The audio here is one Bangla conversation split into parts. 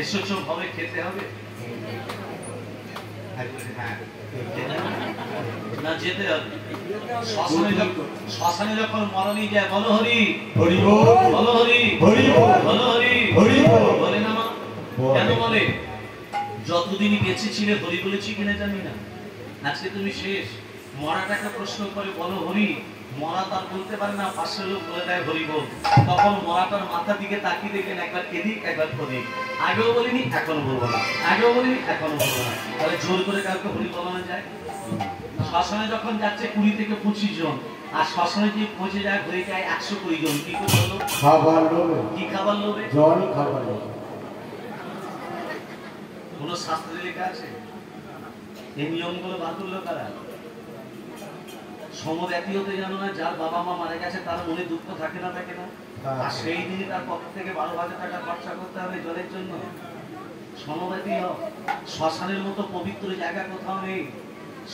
এসেছো ভাবে খেতে হবে না যেতে হবে শ্মশানে যখন মরণই যায় বলো হরি হরি বলো হরি হরি বলো হরি হরি বলে না মা কেন বলে যতদিনই বেঁচে ছিলে হরি বলেছি কিনা জানি না আজকে তুমি শেষ মরাটাকে প্রশ্ন করে বলো হরি মরা তার বলতে পারে না পাশের লোক বলে দেয় হরি বল তখন মরাটার মাথার দিকে তাকিয়ে দেখেন একবার এদিক একবার ওদিক আগেও বলিনি এখনো বলবো না আগেও বলিনি এখনো বলবো না তাহলে জোর করে কাউকে হরি বলানো যায় শ্মশানে যখন যাচ্ছে 20 থেকে 25 জন আর শ্মশানে যে পৌঁছে যায় হয়ে যায় 120 জন কি করে হলো খাবার লোভে কি খাবার লোভে জল খাবার লোভে কোন শাস্ত্রে লেখা আছে এই নিয়মগুলো বার করলো কারা সমব্যক্তি হতে জানো না যার বাবা মা মারা গেছে তার মনে দুঃখ থাকে না আর সেই দিনই তার পকেট থেকে 12,000 টাকা খরচা করতে হবে জলের জন্য সমব্যক্তি হোক শ্মশানের মতো পবিত্র জায়গা কোথাও নেই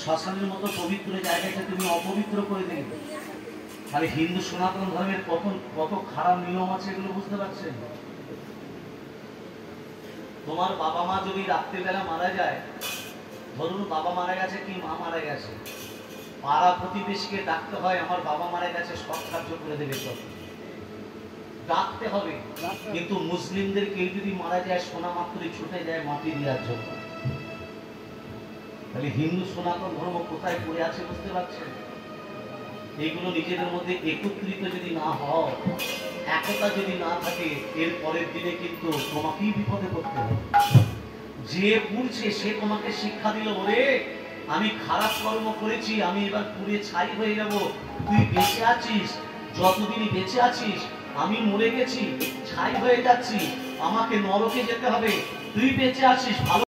শ্মশানের মতো পবিত্র জায়গাকে তুমি অপবিত্র করে দিলে তাহলে হিন্দু সনাতন ধর্মের কত খারাপ নিয়ম আছে এগুলো বুঝতে পারছেন তোমার বাবা মা যদি রাত্রিবেলা মারা যায় ধরুন বাবা মারা গেছে কি মা মারা গেছে পাড়া প্রতিবেশীকে ডাকতে হয় আমার বাবা মারা গেছে সব সাহায্য করে দেবে সব ডাকতে হবে কিন্তু মুসলিমদের কেউ যদি মারা যায় সোনা মাত্রই ছুটে যায় মাটি দেওয়ার জন্য তাহলে হিন্দু সনাতন ধর্ম কোথায় পড়ে আছে বুঝতে পারছেন এইগুলো নিজেদের মধ্যে একত্রিত যদি না হয় একতা যদি না থাকে এর পরের দিনে কিন্তু তোমাকেই বিপদে পড়তে হবে যে পুড়ছে সে তোমাকে শিক্ষা দিল ওরে আমি খারাপ কর্ম করেছি আমি এবার পুড়ে ছাই হয়ে যাব তুই বেঁচে আছিস যতদিনই বেঁচে আছিস আমি মরে গেছি ছাই হয়ে যাচ্ছি আমাকে নরকে যেতে হবে তুই বেঁচে আছিস ভালো